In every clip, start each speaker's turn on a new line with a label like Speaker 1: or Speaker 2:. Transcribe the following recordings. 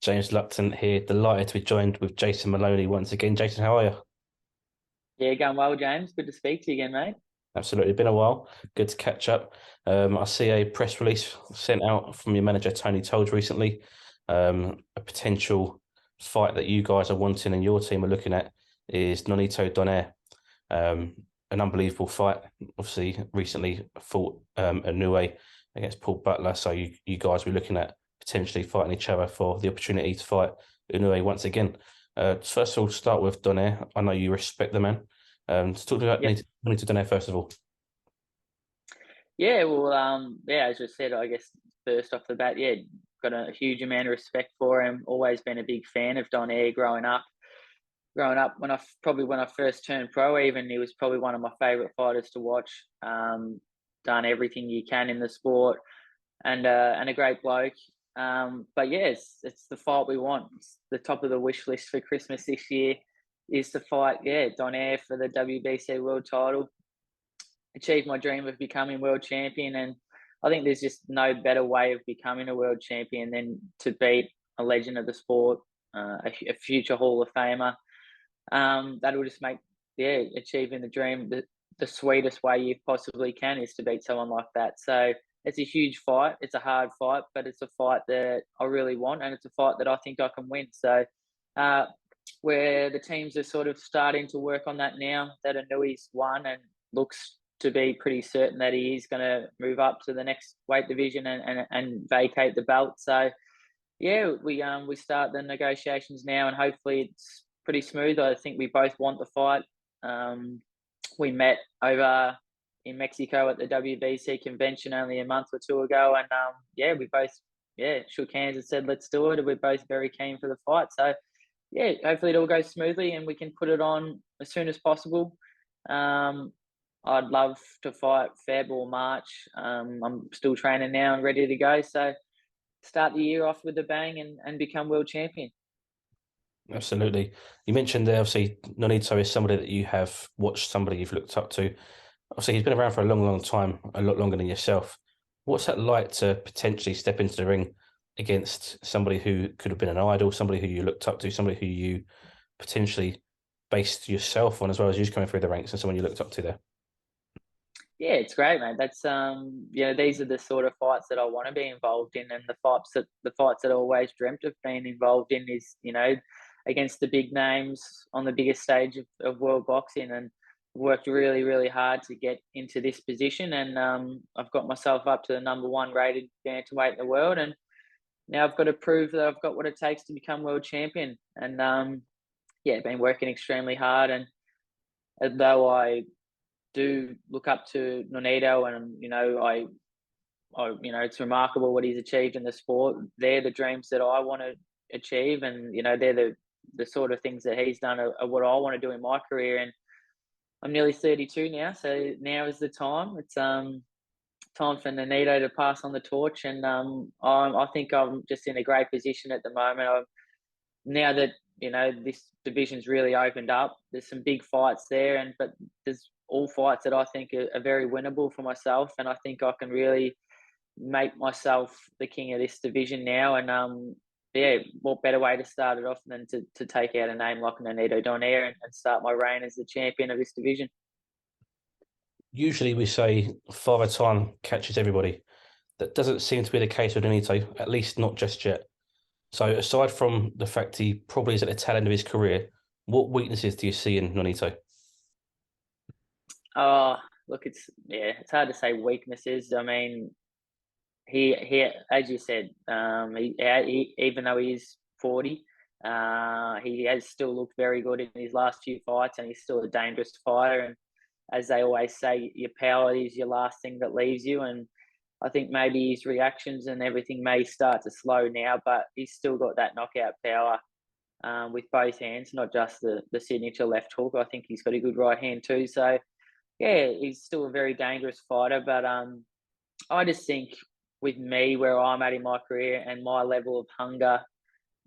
Speaker 1: James Lupton here, delighted to be joined with Jason Moloney once again. Jason, how are you?
Speaker 2: Yeah, going well, James. Good to speak to you again, mate.
Speaker 1: Absolutely, been a while. Good to catch up. I see a press release sent out from your manager Tony told recently, a potential fight that you guys are wanting and your team are looking at is Nonito Donaire. An unbelievable fight. Obviously, recently fought Inoue against Paul Butler, so you guys were looking at potentially fighting each other for the opportunity to fight Inoue once again. First of all, start with Donaire. I know you respect the man. Let's talk about
Speaker 2: Yep.
Speaker 1: Nonito Donaire first of all.
Speaker 2: Yeah, well, yeah, as I said, I guess first off the bat, yeah, got a huge amount of respect for him. Always been a big fan of Donaire growing up. Growing up, when I first turned pro, even he was probably one of my favourite fighters to watch. Done everything you can in the sport, and a great bloke. But yeah, it's the fight we want. It's the top of the wish list for Christmas this year is to fight, yeah, Donaire for the WBC world title. Achieve my dream of becoming world champion. And I think there's just no better way of becoming a world champion than to beat a legend of the sport, a future Hall of Famer. That'll just make, yeah, achieving the dream the sweetest way you possibly can is to beat someone like that. So it's a huge fight. It's a hard fight, but it's a fight that I really want, and it's a fight that I think I can win. So, uh, where the teams are sort of starting to work on that now that Inouye's won and looks to be pretty certain that he is going to move up to the next weight division and vacate the belt. So yeah, we start the negotiations now, and hopefully it's pretty smooth. I think we both want the fight. We met over in Mexico at the WBC convention only a month or two ago, and yeah, we both shook hands and said let's do it. And we're both very keen for the fight. So yeah, hopefully it all goes smoothly and we can put it on as soon as possible. Um, I'd love to fight Feb or March. I'm still training now and ready to go. So start the year off with a bang and become world champion.
Speaker 1: Absolutely. You mentioned there, obviously, Nonito is somebody that you have watched, somebody you've looked up to. Obviously, he's been around for a long, long time, a lot longer than yourself. What's that like to potentially step into the ring against somebody who could have been an idol, somebody who you looked up to, somebody who you potentially based yourself on, as well as you coming through the ranks and someone you looked up to there?
Speaker 2: Yeah, it's great, mate. That's these are the sort of fights that I want to be involved in, and the fights that I always dreamt of being involved in is against the big names on the biggest stage of world boxing, and worked really, really hard to get into this position, and I've got myself up to the number one rated bantamweight in the world, and now I've got to prove that I've got what it takes to become world champion, and yeah, been working extremely hard, and although I do look up to Nonito, and it's remarkable what he's achieved in the sport. They're the dreams that I want to achieve, and they're the sort of things that he's done are what I want to do in my career. And I'm nearly 32 now, so now is the time. It's time for Nonito to pass on the torch, and I think I'm just in a great position at the moment. Now that this division's really opened up, there's some big fights there, but there's all fights that I think are very winnable for myself, and I think I can really make myself the king of this division now. And yeah, what better way to start it off than to take out a name like Nonito Donaire and start my reign as the champion of this division.
Speaker 1: Usually we say father time catches everybody. That doesn't seem to be the case with Nonito, at least not just yet. So aside from the fact he probably is at the tail end of his career, what weaknesses do you see in Nonito?
Speaker 2: Oh, look, it's hard to say weaknesses. I mean, he as you said, he even though he is 40, he has still looked very good in his last few fights, and he's still a dangerous fighter. And as they always say, your power is your last thing that leaves you. And I think maybe his reactions and everything may start to slow now, but he's still got that knockout power with both hands, not just the signature left hook. I think he's got a good right hand too. So yeah, he's still a very dangerous fighter. But I just think with me, where I'm at in my career and my level of hunger,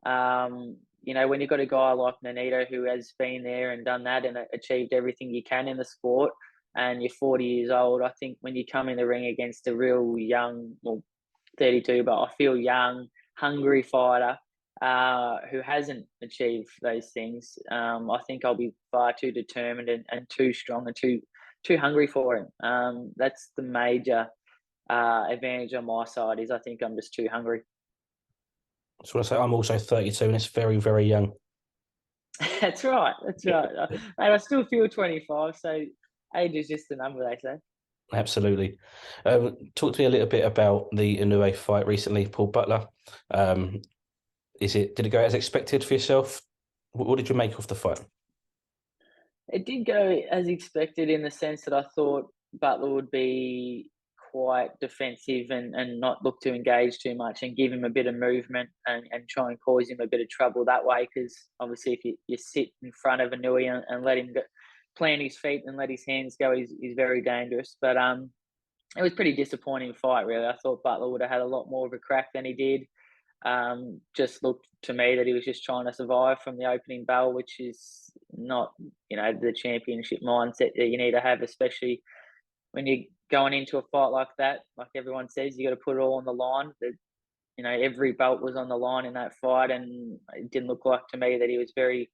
Speaker 2: when you've got a guy like Nonito who has been there and done that and achieved everything you can in the sport, and you're 40 years old, I think when you come in the ring against a real young, well, 32, but I feel young, hungry fighter, who hasn't achieved those things. I think I'll be far too determined and too strong and too hungry for him. That's the major advantage on my side, is I think I'm just too hungry.
Speaker 1: So I say I'm also 32 and it's very, very young.
Speaker 2: That's right. That's right. Mate, I still feel 25, so age is just a number, they say.
Speaker 1: Absolutely. Talk to me a little bit about the Inoue fight recently, Paul Butler. Um, did it go as expected for yourself? What did you make of the fight?
Speaker 2: It did go as expected, in the sense that I thought Butler would be quite defensive and not look to engage too much and give him a bit of movement and try and cause him a bit of trouble that way. Because obviously, if you sit in front of Inoue and let him plant his feet and let his hands go, he's very dangerous. But it was a pretty disappointing fight, really. I thought Butler would have had a lot more of a crack than he did. Just looked to me that he was just trying to survive from the opening bell, which is not, the championship mindset that you need to have, especially when you're going into a fight like that. Like everyone says, you got to put it all on the line. That, every belt was on the line in that fight, and it didn't look like to me that he was very,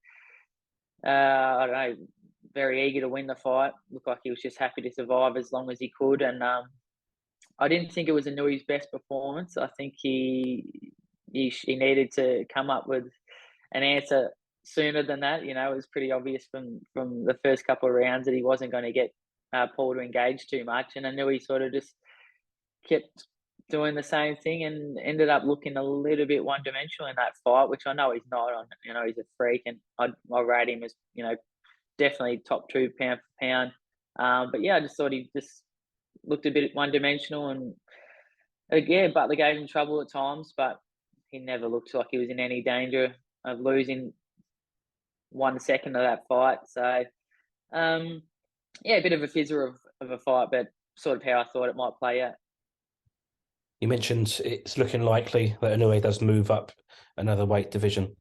Speaker 2: I don't know, very eager to win the fight. Looked like he was just happy to survive as long as he could, and I didn't think it was Inouye's best performance. I think he needed to come up with an answer sooner than that. It was pretty obvious from the first couple of rounds that he wasn't going to get Paul to engage too much, and I knew he sort of just kept doing the same thing and ended up looking a little bit one dimensional in that fight, which I know he's not. He's a freak, and I rate him as definitely top two pound for pound. But yeah, I just thought he just looked a bit one dimensional, and yeah, Butler gave him trouble at times, but he never looked like he was in any danger of losing 1 second of that fight. So, yeah, a bit of a fizzer of a fight, but sort of how I thought it might play out.
Speaker 1: You mentioned it's looking likely that Inoue does move up another weight division.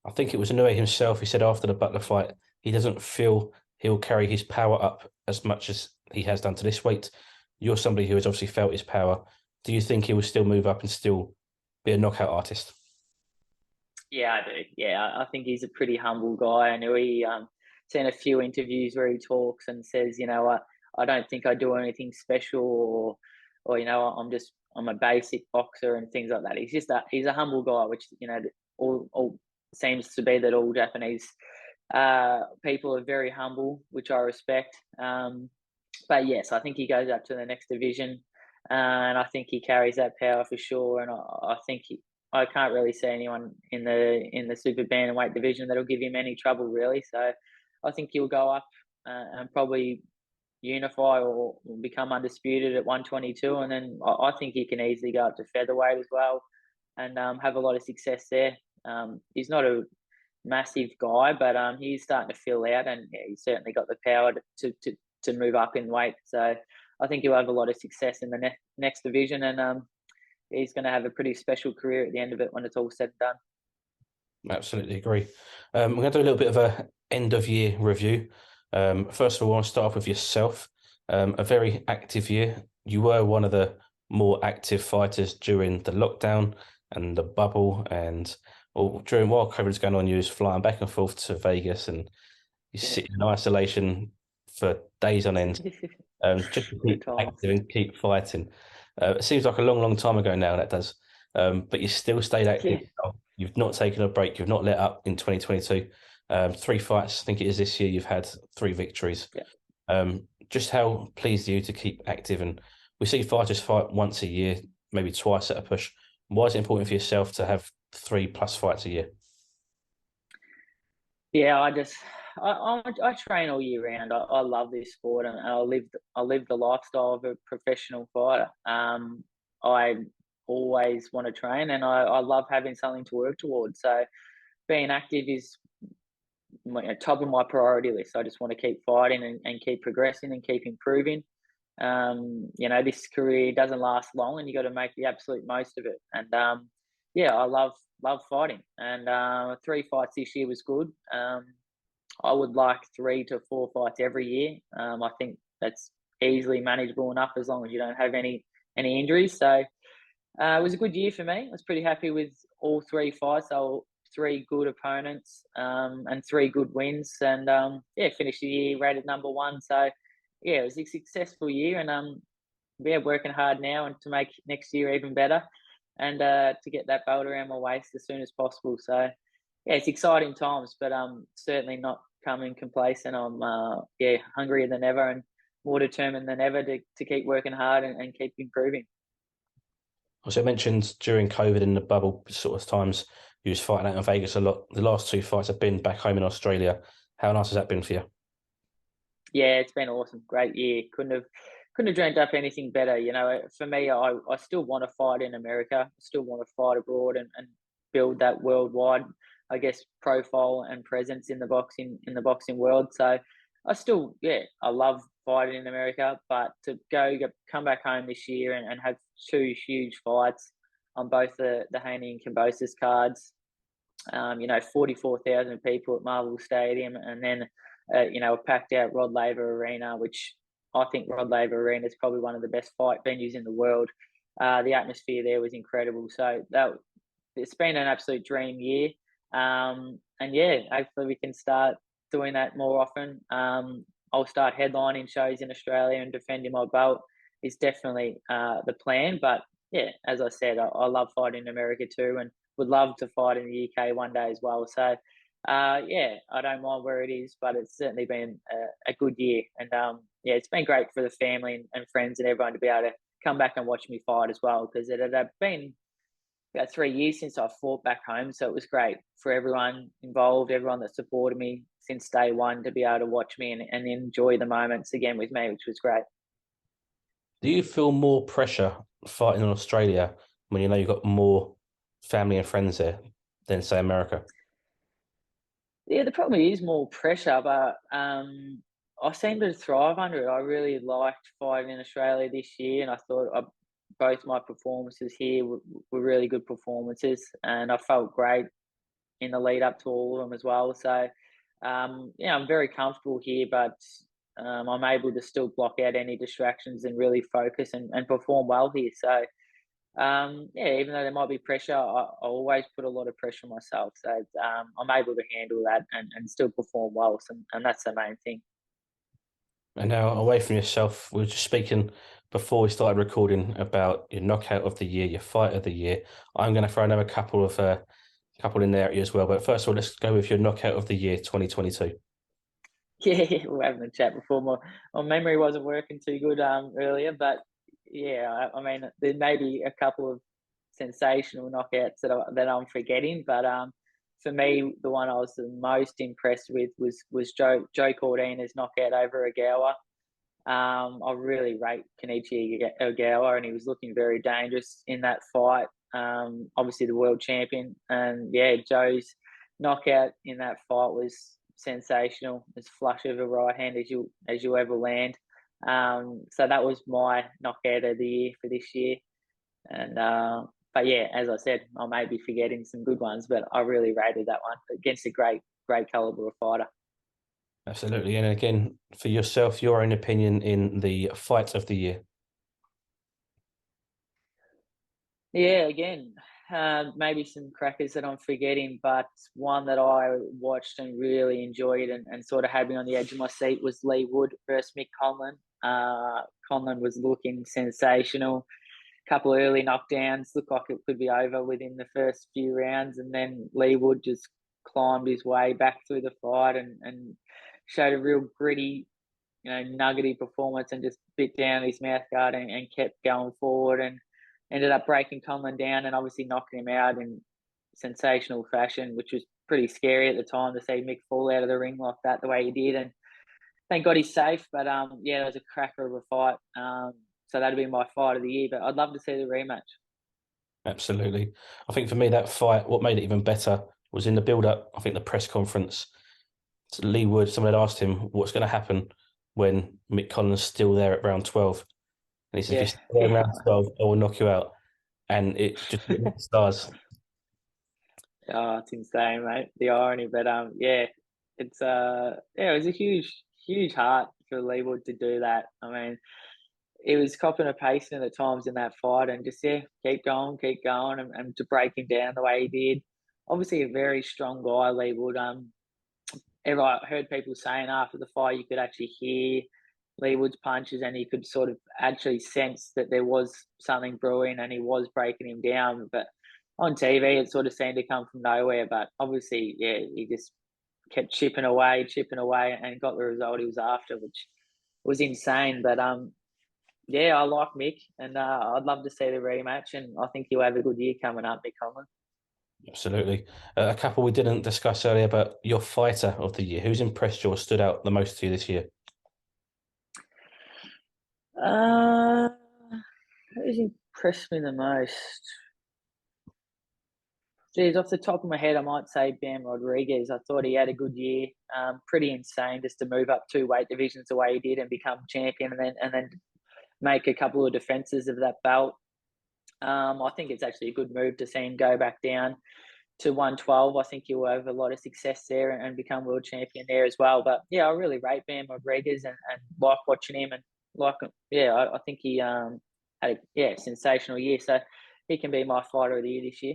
Speaker 1: I think it was Inoue himself who said after the Butler fight he doesn't feel he'll carry his power up as much as he has done to this weight. You're somebody who has obviously felt his power. Do you think he will still move up and still be a knockout artist?
Speaker 2: Yeah, I do. Yeah, I think he's a pretty humble guy. I know he seen a few interviews where he talks and says, I don't think I do anything special, or I'm a basic boxer and things like that. He's a humble guy, which all seems to be that all Japanese people are very humble, which I respect. But yes, I think he goes up to the next division, and I think he carries that power for sure. And I think I can't really see anyone in the super bantamweight division that'll give him any trouble, really. So I think he'll go up and probably unify or become undisputed at 122, and then I think he can easily go up to featherweight as well and have a lot of success there. He's not a massive guy, but he's starting to fill out, and yeah, he's certainly got the power to move up in weight. So I think he'll have a lot of success in the next division, and he's going to have a pretty special career at the end of it when it's all said and done.
Speaker 1: Absolutely agree. We're going to do a little bit of a end of year review. First of all, I want to start off with yourself. A very active year. You were one of the more active fighters during the lockdown and the bubble, and during while COVID was going on, you was flying back and forth to Vegas, and you sit in isolation for days on end, just to keep active and keep fighting. It seems like a long, long time ago now, that does. But you still stayed active.
Speaker 2: Yeah.
Speaker 1: You've not taken a break. You've not let up in 2022. 3 fights, I think it is this year. You've had 3 victories.
Speaker 2: Yeah.
Speaker 1: Just how pleased are you to keep active? And we see fighters fight once a year, maybe twice at a push. Why is it important for yourself to have 3+ fights a year?
Speaker 2: Yeah, I train all year round. I love this sport, and I live the lifestyle of a professional fighter. I always want to train, and I love having something to work towards. So being active is top of my priority list. I just want to keep fighting and keep progressing and keep improving. This career doesn't last long, and you got to make the absolute most of it. And yeah, I love fighting, and 3 fights this year was good. I would like 3 to 4 fights every year. I think that's easily manageable enough as long as you don't have any injuries. So it was a good year for me. I was pretty happy with all 3 fights. three good opponents and three good wins, and finished the year rated number one. So yeah, it was a successful year, and working hard now and to make next year even better, and to get that belt around my waist as soon as possible. So yeah, it's exciting times, but certainly not coming complacent. I'm hungrier than ever and more determined than ever to keep working hard and keep improving.
Speaker 1: Also, I mentioned during COVID in the bubble sort of times you was fighting out in Vegas a lot. The last two fights have been back home in Australia. How nice has that been for you?
Speaker 2: Yeah, it's been awesome. Great year. Couldn't have dreamt up anything better. You know, for me, I still want to fight in America. I still want to fight abroad and build that worldwide, I guess, profile and presence in the boxing world. So I still, I love fighting in America, but to come back home this year and have two huge fights on both the Haney and Kambosos cards. 44,000 people at Marvel Stadium, and then a packed out Rod Laver Arena, which I think Rod Laver Arena is probably one of the best fight venues in the world. The atmosphere there was incredible. So it's been an absolute dream year. Hopefully we can start doing that more often. I'll start headlining shows in Australia and defending my belt is definitely the plan. But yeah, as I said, I love fighting in America too, and would love to fight in the UK one day as well. So I don't mind where it is, but it's certainly been a good year. And it's been great for the family and friends and everyone to be able to come back and watch me fight as well, because it had been about 3 years since I fought back home. So it was great for everyone involved, everyone that supported me since day one, to be able to watch me and enjoy the moments again with me, which was great.
Speaker 1: Do you feel more pressure fighting in Australia when you know you've got more family and friends there than, say, America?
Speaker 2: Yeah, the problem is more pressure, but I seem to thrive under it. I really liked fighting in Australia this year, and I thought both my performances here were really good performances, and I felt great in the lead up to all of them as well. So, I'm very comfortable here, but I'm able to still block out any distractions and really focus and perform well here. So, even though there might be pressure, I always put a lot of pressure on myself. So I'm able to handle that and still perform well. So, and that's the main thing.
Speaker 1: And now, away from yourself, we were just speaking before we started recording about your knockout of the year, your fight of the year. I'm going to throw another couple in there as well. But first of all, let's go with your knockout of the year, 2022.
Speaker 2: Yeah, we're having a chat before. My memory wasn't working too good earlier, but yeah, I mean, there may be a couple of sensational knockouts that I'm forgetting, but for me, the one I was the most impressed with was Joe Cordina's knockout over Ogawa. I really rate Kenichi Ogawa, and he was looking very dangerous in that fight. Obviously the world champion, and yeah, Joe's knockout in that fight was sensational. As flush of a right hand as you ever land. So that was my knockout of the year for this year. And but yeah, as I said, I may be forgetting some good ones, but I really rated that one against a great caliber of fighter.
Speaker 1: Absolutely. And again, for yourself, your own opinion in the fight of the year.
Speaker 2: Yeah, again, maybe some crackers that I'm forgetting, but one that I watched and really enjoyed and sort of had me on the edge of my seat was Lee Wood versus Mick Conlan. Conlan was looking sensational. Couple of early knockdowns, looked like it could be over within the first few rounds, and then Lee Wood just climbed his way back through the fight and showed a real gritty, nuggety performance, and just bit down his mouth guard and kept going forward and ended up breaking Conlan down and obviously knocking him out in sensational fashion, which was pretty scary at the time to see Mick fall out of the ring like that the way he did. And thank God he's safe. But it was a cracker of a fight. So that'd be my fight of the year. But I'd love to see the rematch.
Speaker 1: Absolutely. I think for me, that fight, what made it even better was in the build-up. I think the press conference, Lee Wood, someone had asked him what's going to happen when Mick Collins still there at round 12. And he said, if you're still there in round 12, I will knock you out. And it just stars.
Speaker 2: Oh, it's insane, mate. The irony. But it's it was a huge heart for Lee Wood to do that. I mean, it was copping a pacing at times in that fight, and just keep going, and to break him down the way he did. obviously a very strong guy, Lee Wood. I heard people saying after the fight you could actually hear Lee Wood's punches, and he could sort of actually sense that there was something brewing, and he was breaking him down. But on TV, it sort of seemed to come from nowhere. But obviously, yeah, he just kept chipping away, and got the result he was after, which was insane. But yeah, I like Mick, and I'd love to see the rematch, and I think he'll have a good year coming up, Mick Conlon.
Speaker 1: Absolutely. A couple we didn't discuss earlier, but your fighter of the year. Who's impressed you or stood out the most to you this year?
Speaker 2: Uh, who's impressed me the most? Geez, off the top of my head, I might say Bam Rodriguez. I thought he had a good year. Pretty insane just to move up 2 weight divisions the way he did and become champion, and then make a couple of defenses of that belt. I think it's actually a good move to see him go back down to 112. I think he'll have a lot of success there and become world champion there as well. But yeah, I really rate Bam Rodriguez, and like watching him, and like, yeah, I think he had a sensational year. So he can be my fighter of the year this year.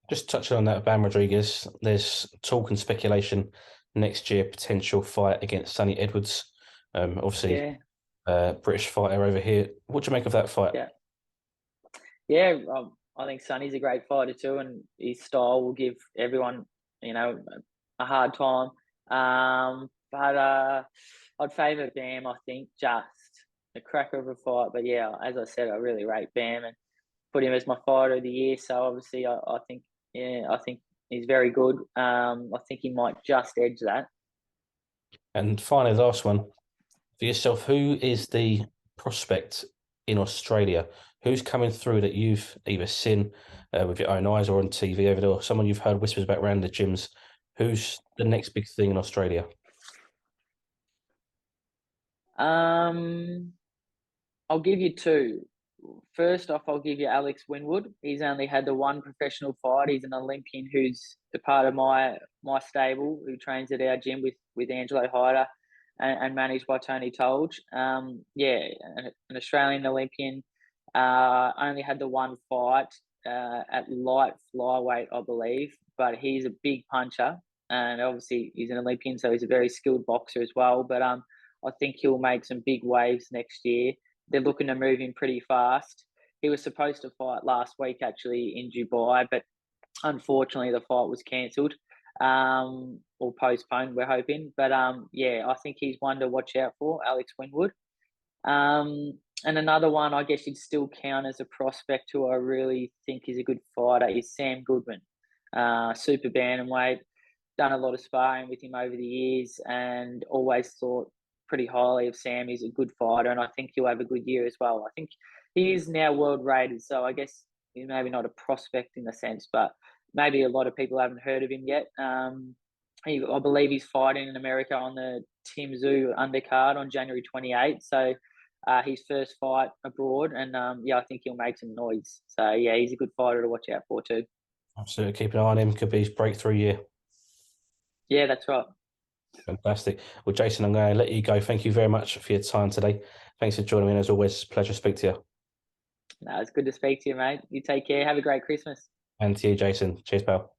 Speaker 1: Just touching on that, Bam Rodriguez, there's talk and speculation next year, potential fight against Sonny Edwards. Obviously, British fighter over here. What do you make of that fight?
Speaker 2: Yeah, I think Sonny's a great fighter too, and his style will give everyone, a hard time. But I'd favour Bam. I think just a cracker of a fight. But yeah, as I said, I really rate Bam and put him as my fighter of the year. So obviously, I think he's very good. I think he might just edge that.
Speaker 1: And finally, the last one for yourself. Who is the prospect in Australia? Who's coming through that you've either seen with your own eyes or on TV over there, or someone you've heard whispers about around the gyms? Who's the next big thing in Australia?
Speaker 2: I'll give you two. First off, I'll give you Alex Winwood. He's only had the one professional fight. He's an Olympian who's a part of my stable, who trains at our gym with Angelo Hyder and managed by Tony Tolge. An Australian Olympian. Only had the one fight at light flyweight, I believe, but he's a big puncher, and obviously he's an Olympian, so he's a very skilled boxer as well. But I think he'll make some big waves next year. They're looking to move him pretty fast. He was supposed to fight last week, actually, in Dubai, but unfortunately the fight was cancelled or postponed, we're hoping. But I think he's one to watch out for, Alex Winwood. And another one, I guess you'd still count as a prospect who I really think is a good fighter, is Sam Goodman. Super bantamweight, done a lot of sparring with him over the years, and always thought pretty highly of Sam. He's a good fighter, and I think he'll have a good year as well. I think he is now world rated, so I guess he's maybe not a prospect in the sense, but maybe a lot of people haven't heard of him yet. I believe he's fighting in America on the Tim Tszyu undercard on January 28th. So his first fight abroad, and I think he'll make some noise. So yeah, he's a good fighter to watch out for too.
Speaker 1: Absolutely, keep an eye on him. Could be his breakthrough year.
Speaker 2: Yeah, that's right.
Speaker 1: Fantastic. Well, Jason, I'm going to let you go. Thank you very much for your time today. Thanks for joining me. As always, it's a pleasure to speak to you.
Speaker 2: No, it's good to speak to you, mate. You take care. Have a great Christmas.
Speaker 1: And to you, Jason. Cheers, pal.